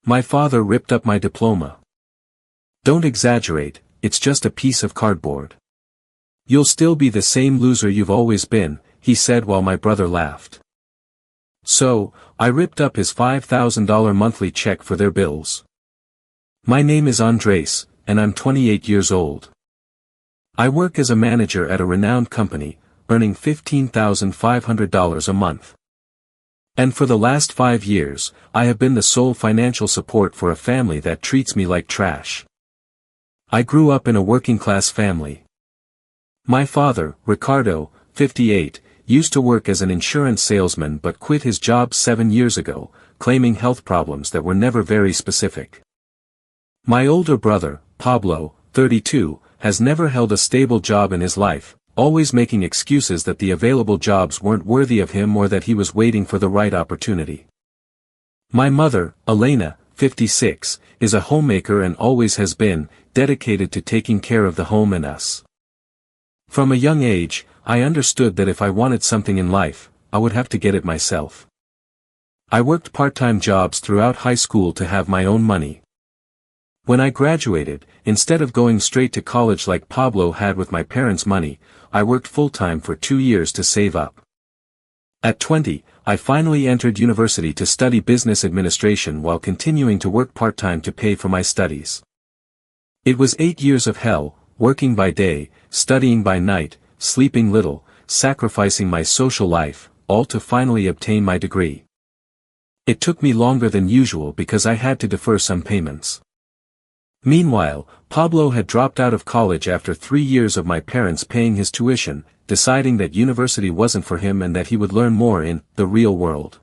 My father ripped up my diploma. Don't exaggerate, it's just a piece of cardboard. You'll still be the same loser you've always been, he said while my brother laughed. So, I ripped up his $5,000 monthly check for their bills. My name is Andres, and I'm 28 years old. I work as a manager at a renowned company, earning $15,500 a month. And for the last 5 years, I have been the sole financial support for a family that treats me like trash. I grew up in a working-class family. My father, Ricardo, 58, used to work as an insurance salesman but quit his job 7 years ago, claiming health problems that were never very specific. My older brother, Pablo, 32, has never held a stable job in his life, always making excuses that the available jobs weren't worthy of him or that he was waiting for the right opportunity. My mother, Elena, 56, is a homemaker and always has been, dedicated to taking care of the home and us. From a young age, I understood that if I wanted something in life, I would have to get it myself. I worked part-time jobs throughout high school to have my own money. When I graduated, instead of going straight to college like Pablo had with my parents' money, I worked full-time for 2 years to save up. At 20, I finally entered university to study business administration while continuing to work part-time to pay for my studies. It was 8 years of hell, working by day, studying by night, sleeping little, sacrificing my social life, all to finally obtain my degree. It took me longer than usual because I had to defer some payments. Meanwhile, Pablo had dropped out of college after 3 years of my parents paying his tuition, deciding that university wasn't for him and that he would learn more in the real world.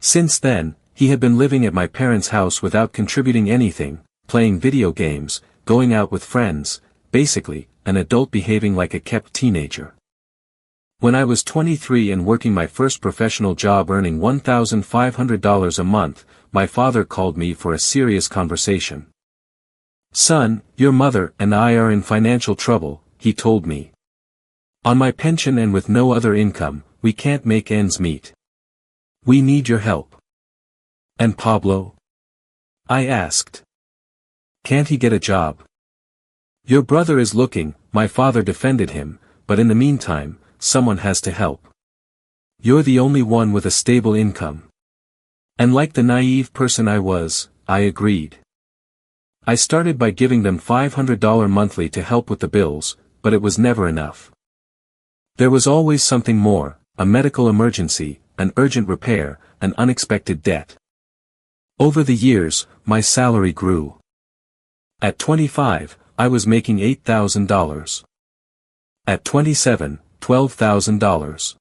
Since then, he had been living at my parents' house without contributing anything, playing video games, going out with friends, basically, an adult behaving like a kept teenager. When I was 23 and working my first professional job earning $1,500 a month, my father called me for a serious conversation. "Son, your mother and I are in financial trouble," he told me. "On my pension and with no other income, we can't make ends meet. We need your help." "And Pablo?" I asked. "Can't he get a job?" "Your brother is looking," my father defended him, "but in the meantime, someone has to help. You're the only one with a stable income." And like the naive person I was, I agreed. I started by giving them $500 monthly to help with the bills, but it was never enough. There was always something more, a medical emergency, an urgent repair, an unexpected debt. Over the years, my salary grew. At 25, I was making $8,000. At 27, $12,000.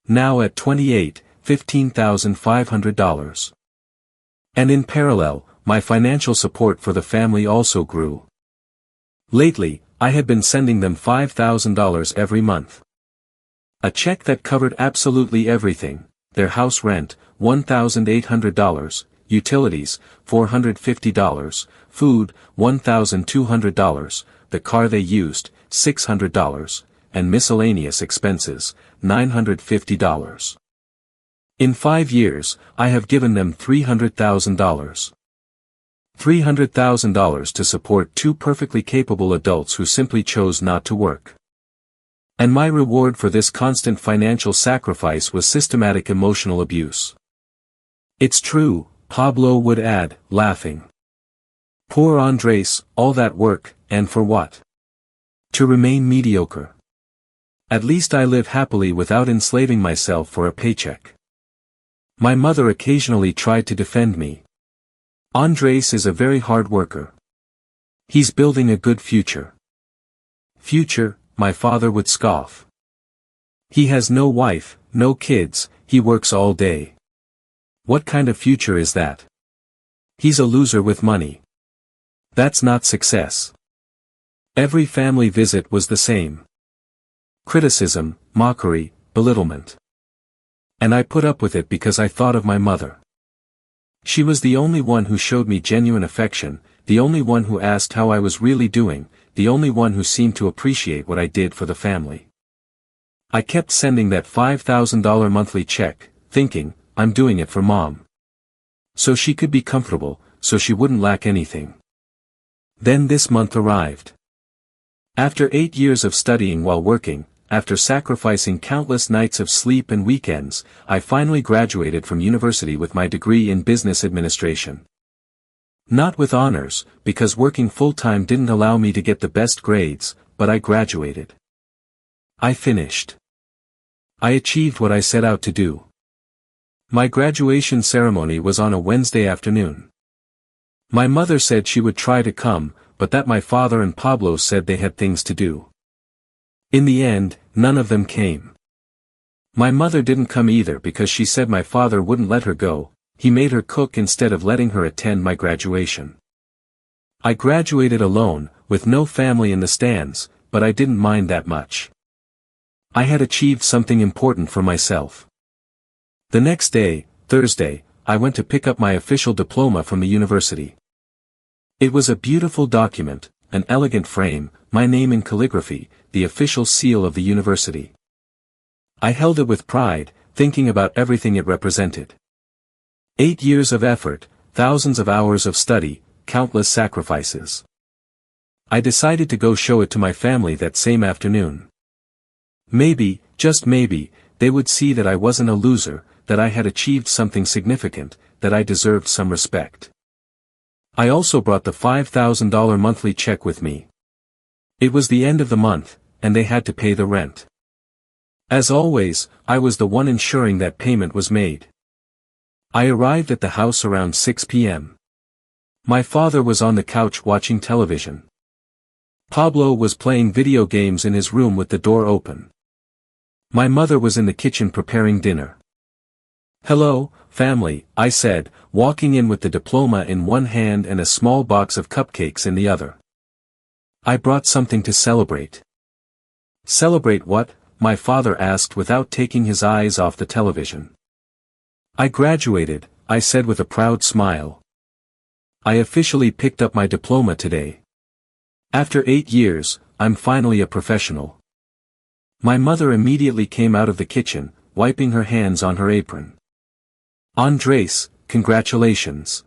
Now at 28, $15,500. And in parallel, my financial support for the family also grew. Lately, I had been sending them $5,000 every month. A check that covered absolutely everything: their house rent, $1,800, utilities, $450, food, $1,200, the car they used, $600, and miscellaneous expenses, $950. In 5 years, I have given them $300,000. $300,000 to support 2 perfectly capable adults who simply chose not to work. And my reward for this constant financial sacrifice was systematic emotional abuse. "It's true," Pablo would add, laughing. "Poor Andres, all that work, and for what? To remain mediocre. At least I live happily without enslaving myself for a paycheck." My mother occasionally tried to defend me. "Andres is a very hard worker. He's building a good future." "Future," my father would scoff. "He has no wife, no kids, he works all day. What kind of future is that? He's a loser with money. That's not success." Every family visit was the same. Criticism, mockery, belittlement. And I put up with it because I thought of my mother. She was the only one who showed me genuine affection, the only one who asked how I was really doing, the only one who seemed to appreciate what I did for the family. I kept sending that $5,000 monthly check, thinking, I'm doing it for Mom. So she could be comfortable, so she wouldn't lack anything. Then this month arrived. After 8 years of studying while working, after sacrificing countless nights of sleep and weekends, I finally graduated from university with my degree in business administration. Not with honors, because working full-time didn't allow me to get the best grades, but I graduated. I finished. I achieved what I set out to do. My graduation ceremony was on a Wednesday afternoon. My mother said she would try to come, but that my father and Pablo said they had things to do. In the end, none of them came. My mother didn't come either because she said my father wouldn't let her go. He made her cook instead of letting her attend my graduation. I graduated alone, with no family in the stands, but I didn't mind that much. I had achieved something important for myself. The next day, Thursday, I went to pick up my official diploma from the university. It was a beautiful document, an elegant frame, my name in calligraphy, the official seal of the university. I held it with pride, thinking about everything it represented. 8 years of effort, thousands of hours of study, countless sacrifices. I decided to go show it to my family that same afternoon. Maybe, just maybe, they would see that I wasn't a loser, that I had achieved something significant, that I deserved some respect. I also brought the $5,000 monthly check with me. It was the end of the month, and they had to pay the rent. As always, I was the one ensuring that payment was made. I arrived at the house around 6 p.m. My father was on the couch watching television. Pablo was playing video games in his room with the door open. My mother was in the kitchen preparing dinner. "Hello, family," I said, walking in with the diploma in one hand and a small box of cupcakes in the other. "I brought something to celebrate." "Celebrate what?" my father asked without taking his eyes off the television. "I graduated," I said with a proud smile. "I officially picked up my diploma today. After 8 years, I'm finally a professional." My mother immediately came out of the kitchen, wiping her hands on her apron. "Andres, congratulations."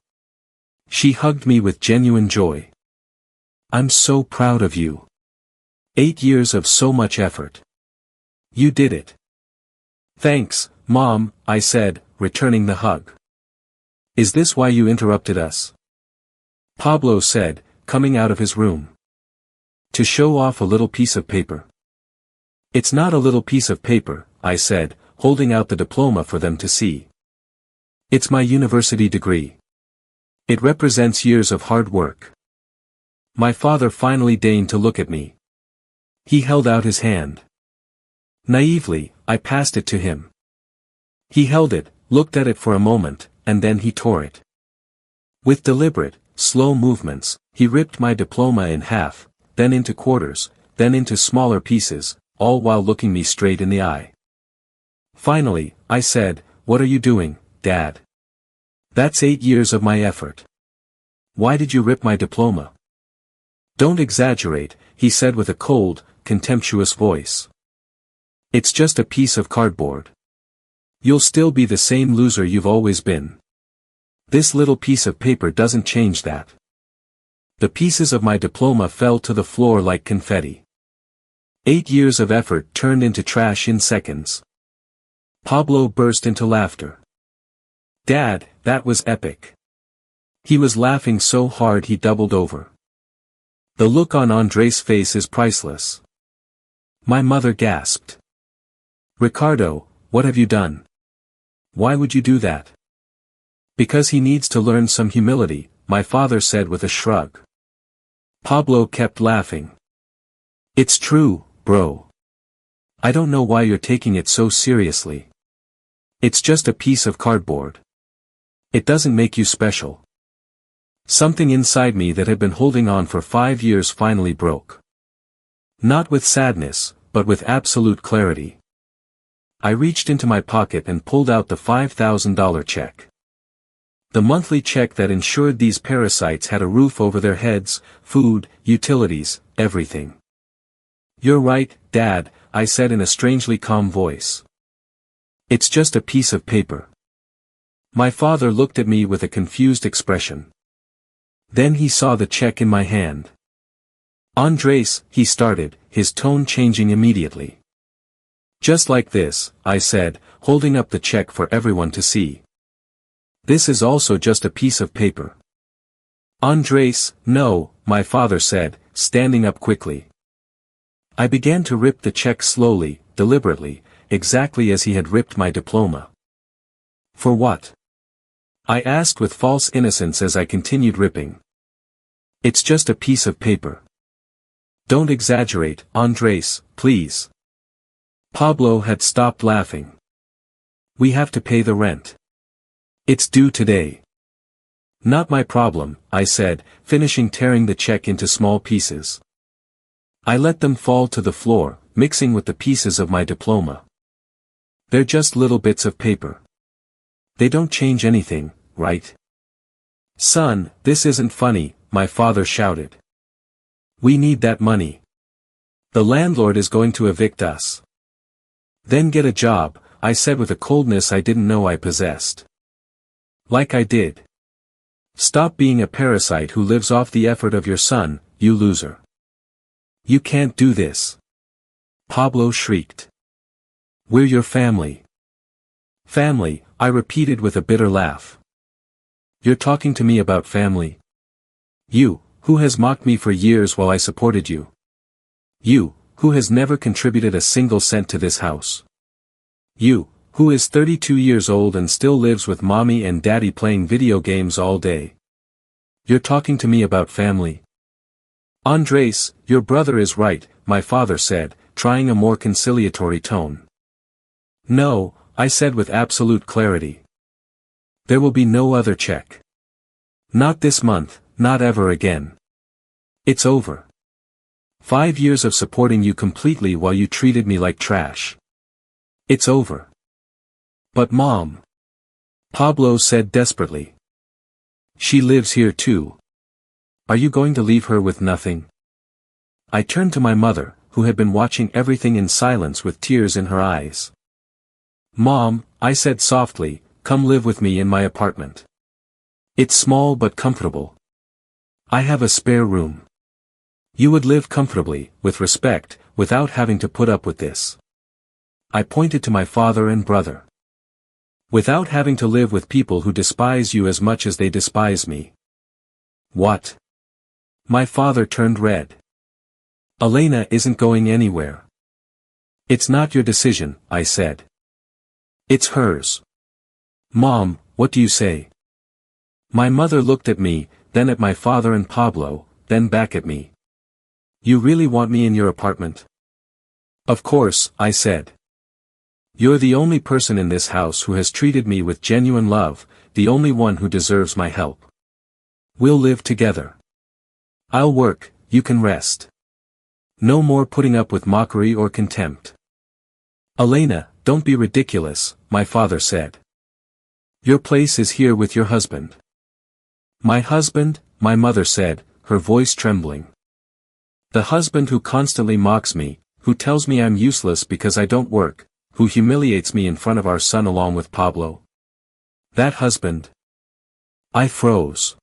She hugged me with genuine joy. "I'm so proud of you. 8 years of so much effort. You did it." "Thanks, Mom," I said, returning the hug. "Is this why you interrupted us?" Pablo said, coming out of his room. "To show off a little piece of paper." "It's not a little piece of paper," I said, holding out the diploma for them to see. "It's my university degree. It represents years of hard work." My father finally deigned to look at me. He held out his hand. Naively, I passed it to him. He held it, looked at it for a moment, and then he tore it. With deliberate, slow movements, he ripped my diploma in half, then into quarters, then into smaller pieces, all while looking me straight in the eye. Finally, I said, "What are you doing, Dad? That's 8 years of my effort. Why did you rip my diploma?" "Don't exaggerate," he said with a cold, contemptuous voice. "It's just a piece of cardboard. You'll still be the same loser you've always been. This little piece of paper doesn't change that." The pieces of my diploma fell to the floor like confetti. 8 years of effort turned into trash in seconds. Pablo burst into laughter. "Dad, that was epic." He was laughing so hard he doubled over. The look on Andres' face is priceless. My mother gasped. "Ricardo, what have you done? Why would you do that?" "Because he needs to learn some humility," my father said with a shrug. Pablo kept laughing. "It's true, bro. I don't know why you're taking it so seriously. It's just a piece of cardboard. It doesn't make you special." Something inside me that had been holding on for 5 years finally broke. Not with sadness, but with absolute clarity. I reached into my pocket and pulled out the $5,000 check. The monthly check that ensured these parasites had a roof over their heads, food, utilities, everything. "You're right, Dad," I said in a strangely calm voice. "It's just a piece of paper. My father looked at me with a confused expression. Then he saw the check in my hand. Andres, he started, his tone changing immediately. Just like this, I said, holding up the check for everyone to see. This is also just a piece of paper. Andres, no, my father said, standing up quickly. I began to rip the check slowly, deliberately, exactly as he had ripped my diploma. For what? I asked with false innocence as I continued ripping. It's just a piece of paper. Don't exaggerate, Andres, please. Pablo had stopped laughing. We have to pay the rent. It's due today. Not my problem, I said, finishing tearing the check into small pieces. I let them fall to the floor, mixing with the pieces of my diploma. They're just little bits of paper. They don't change anything, right? Son, this isn't funny, my father shouted. We need that money. The landlord is going to evict us. Then get a job, I said with a coldness I didn't know I possessed. Like I did. Stop being a parasite who lives off the effort of your son, you loser. You can't do this. Pablo shrieked. We're your family. Family, I repeated with a bitter laugh. You're talking to me about family? You, who has mocked me for years while I supported you. You, who has never contributed a single cent to this house. You, who is 32 years old and still lives with mommy and daddy playing video games all day. You're talking to me about family? Andres, your brother is right, my father said, trying a more conciliatory tone. No, I said with absolute clarity. There will be no other check. Not this month, not ever again. It's over. 5 years of supporting you completely while you treated me like trash. It's over. But Mom. Pablo said desperately. She lives here too. Are you going to leave her with nothing? I turned to my mother, who had been watching everything in silence with tears in her eyes. Mom, I said softly, come live with me in my apartment. It's small but comfortable. I have a spare room. You would live comfortably, with respect, without having to put up with this. I pointed to my father and brother. Without having to live with people who despise you as much as they despise me. What? My father turned red. Elena isn't going anywhere. It's not your decision, I said. It's hers. Mom, what do you say? My mother looked at me, then at my father and Pablo, then back at me. You really want me in your apartment? Of course, I said. You're the only person in this house who has treated me with genuine love, the only one who deserves my help. We'll live together. I'll work, you can rest. No more putting up with mockery or contempt. Elena, don't be ridiculous, my father said. Your place is here with your husband. My husband, my mother said, her voice trembling. The husband who constantly mocks me, who tells me I'm useless because I don't work, who humiliates me in front of our son along with Pablo. That husband. I froze.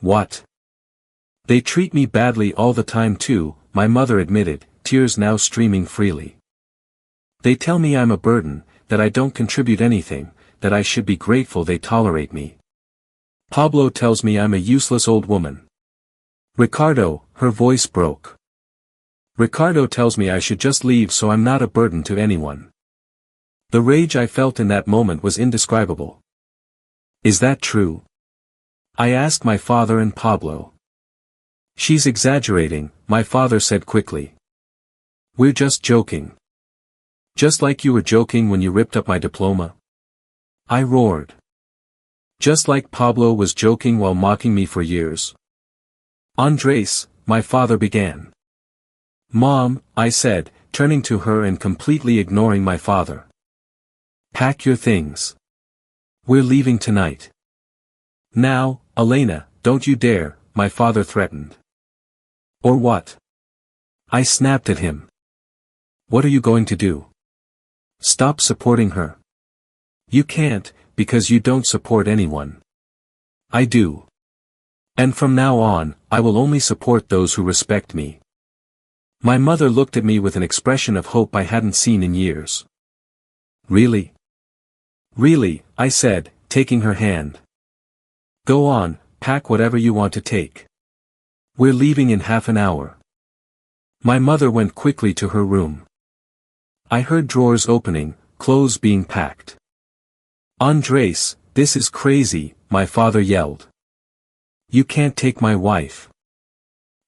What? They treat me badly all the time too, my mother admitted, tears now streaming freely. They tell me I'm a burden, that I don't contribute anything, that I should be grateful they tolerate me. Pablo tells me I'm a useless old woman. Ricardo, her voice broke. Ricardo tells me I should just leave so I'm not a burden to anyone. The rage I felt in that moment was indescribable. Is that true? I asked my father and Pablo. She's exaggerating, my father said quickly. We're just joking. Just like you were joking when you ripped up my diploma. I roared. Just like Pablo was joking while mocking me for years. Andres, my father began. Mom, I said, turning to her and completely ignoring my father. Pack your things. We're leaving tonight. Now, Elena, don't you dare, my father threatened. Or what? I snapped at him. What are you going to do? Stop supporting her. You can't, because you don't support anyone. I do. And from now on, I will only support those who respect me. My mother looked at me with an expression of hope I hadn't seen in years. Really? Really, I said, taking her hand. Go on, pack whatever you want to take. We're leaving in half an hour. My mother went quickly to her room. I heard drawers opening, clothes being packed. Andres, this is crazy, my father yelled. You can't take my wife.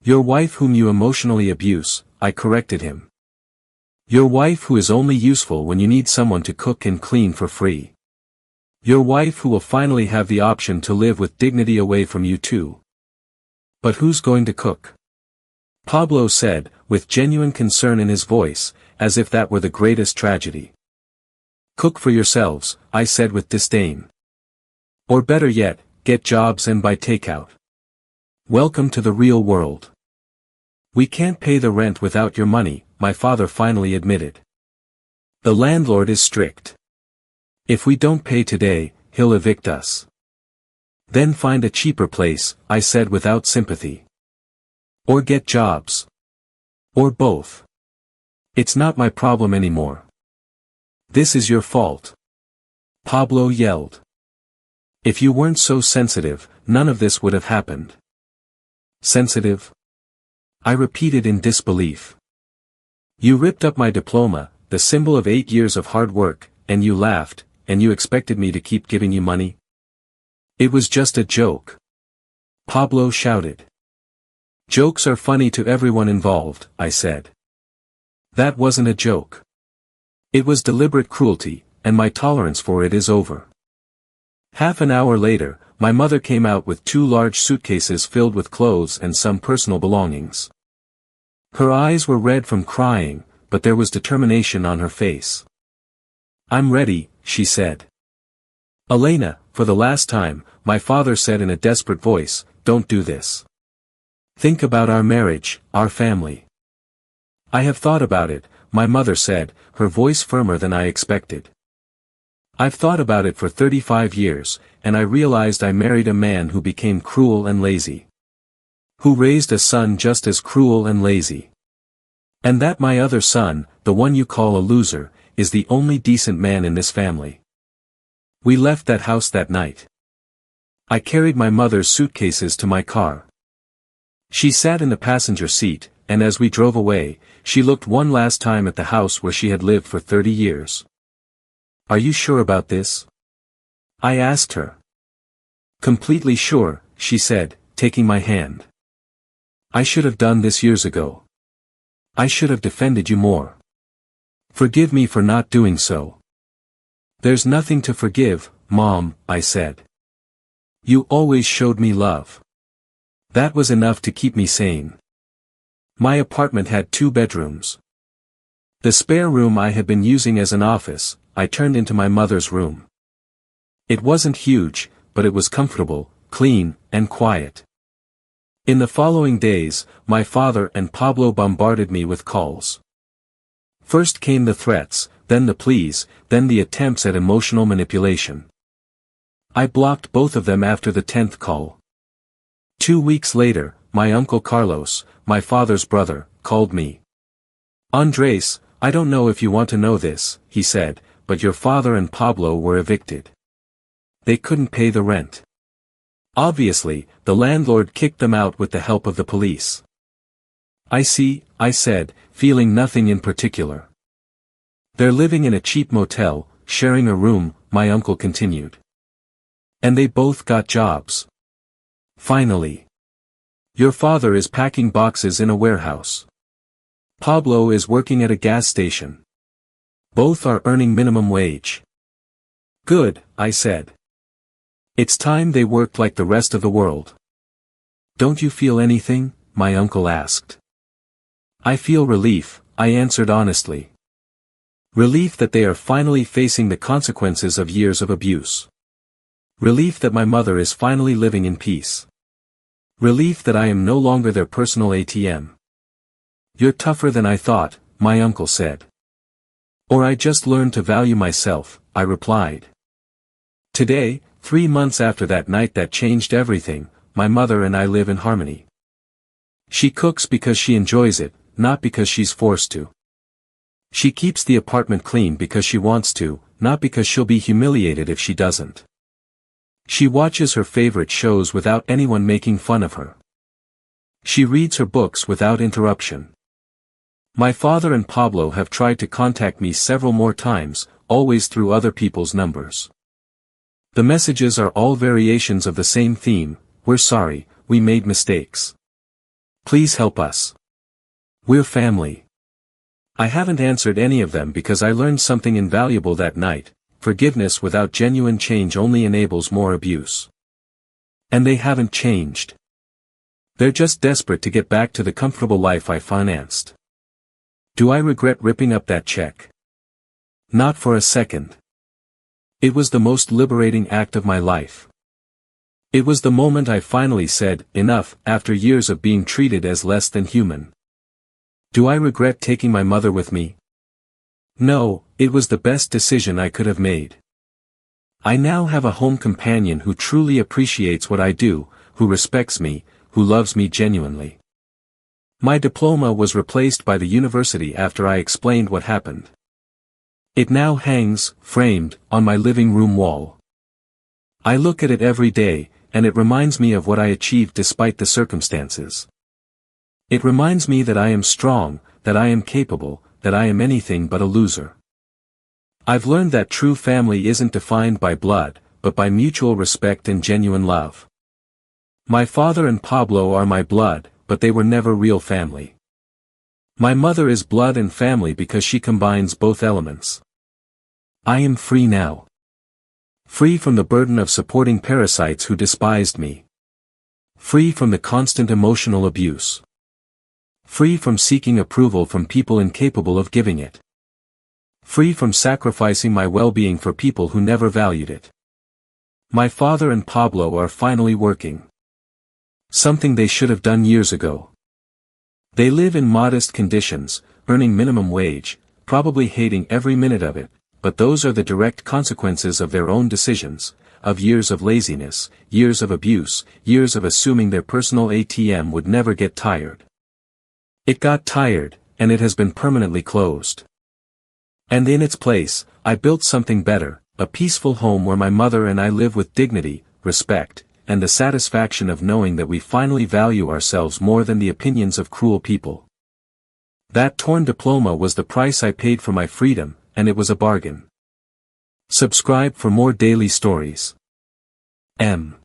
Your wife whom you emotionally abuse, I corrected him. Your wife who is only useful when you need someone to cook and clean for free. Your wife who will finally have the option to live with dignity away from you too. But who's going to cook? Pablo said, with genuine concern in his voice, as if that were the greatest tragedy. Cook for yourselves, I said with disdain. Or better yet, get jobs and buy takeout. Welcome to the real world. We can't pay the rent without your money, my father finally admitted. The landlord is strict. If we don't pay today, he'll evict us. Then find a cheaper place, I said without sympathy. Or get jobs. Or both. It's not my problem anymore. This is your fault. Pablo yelled. If you weren't so sensitive, none of this would have happened. Sensitive? I repeated in disbelief. You ripped up my diploma, the symbol of 8 years of hard work, and you laughed, and you expected me to keep giving you money? It was just a joke. Pablo shouted. Jokes are funny to everyone involved, I said. That wasn't a joke. It was deliberate cruelty, and my tolerance for it is over. Half an hour later, my mother came out with 2 large suitcases filled with clothes and some personal belongings. Her eyes were red from crying, but there was determination on her face. I'm ready, she said. Elena, for the last time, my father said in a desperate voice, don't do this. Think about our marriage, our family. I have thought about it, my mother said, her voice firmer than I expected. I've thought about it for 35 years, and I realized I married a man who became cruel and lazy. Who raised a son just as cruel and lazy. And that my other son, the one you call a loser, is the only decent man in this family. We left that house that night. I carried my mother's suitcases to my car. She sat in the passenger seat, and as we drove away, she looked one last time at the house where she had lived for 30 years. Are you sure about this? I asked her. Completely sure, she said, taking my hand. I should have done this years ago. I should have defended you more. Forgive me for not doing so. There's nothing to forgive, Mom, I said. You always showed me love. That was enough to keep me sane. My apartment had 2 bedrooms. The spare room I had been using as an office, I turned into my mother's room. It wasn't huge, but it was comfortable, clean, and quiet. In the following days, my father and Pablo bombarded me with calls. First came the threats, then the pleas, then the attempts at emotional manipulation. I blocked both of them after the 10th call. 2 weeks later, my uncle Carlos, my father's brother, called me. Andres, I don't know if you want to know this, he said, but your father and Pablo were evicted. They couldn't pay the rent. Obviously, the landlord kicked them out with the help of the police. I see, I said, feeling nothing in particular. They're living in a cheap motel, sharing a room, my uncle continued. And they both got jobs. Finally. Your father is packing boxes in a warehouse. Pablo is working at a gas station. Both are earning minimum wage. Good, I said. It's time they worked like the rest of the world. Don't you feel anything? My uncle asked. I feel relief, I answered honestly. Relief that they are finally facing the consequences of years of abuse. Relief that my mother is finally living in peace. Relief that I am no longer their personal ATM. You're tougher than I thought, my uncle said. Or I just learned to value myself, I replied. Today, 3 months after that night that changed everything, my mother and I live in harmony. She cooks because she enjoys it, not because she's forced to. She keeps the apartment clean because she wants to, not because she'll be humiliated if she doesn't. She watches her favorite shows without anyone making fun of her. She reads her books without interruption. My father and Pablo have tried to contact me several more times, always through other people's numbers. The messages are all variations of the same theme: we're sorry, we made mistakes. Please help us. We're family. I haven't answered any of them because I learned something invaluable that night: forgiveness without genuine change only enables more abuse. And they haven't changed. They're just desperate to get back to the comfortable life I financed. Do I regret ripping up that check? Not for a second. It was the most liberating act of my life. It was the moment I finally said, enough, after years of being treated as less than human. Do I regret taking my mother with me? No, it was the best decision I could have made. I now have a home companion who truly appreciates what I do, who respects me, who loves me genuinely. My diploma was replaced by the university after I explained what happened. It now hangs, framed, on my living room wall. I look at it every day, and it reminds me of what I achieved despite the circumstances. It reminds me that I am strong, that I am capable, that I am anything but a loser. I've learned that true family isn't defined by blood, but by mutual respect and genuine love. My father and Pablo are my blood, but they were never real family. My mother is blood and family because she combines both elements. I am free now. Free from the burden of supporting parasites who despised me. Free from the constant emotional abuse. Free from seeking approval from people incapable of giving it. Free from sacrificing my well-being for people who never valued it. My father and Pablo are finally working. Something they should have done years ago. They live in modest conditions, earning minimum wage, probably hating every minute of it, but those are the direct consequences of their own decisions, of years of laziness, years of abuse, years of assuming their personal ATM would never get tired. It got tired, and it has been permanently closed. And in its place, I built something better, a peaceful home where my mother and I live with dignity, respect, and the satisfaction of knowing that we finally value ourselves more than the opinions of cruel people. That torn diploma was the price I paid for my freedom, and it was a bargain. Subscribe for more daily stories. M.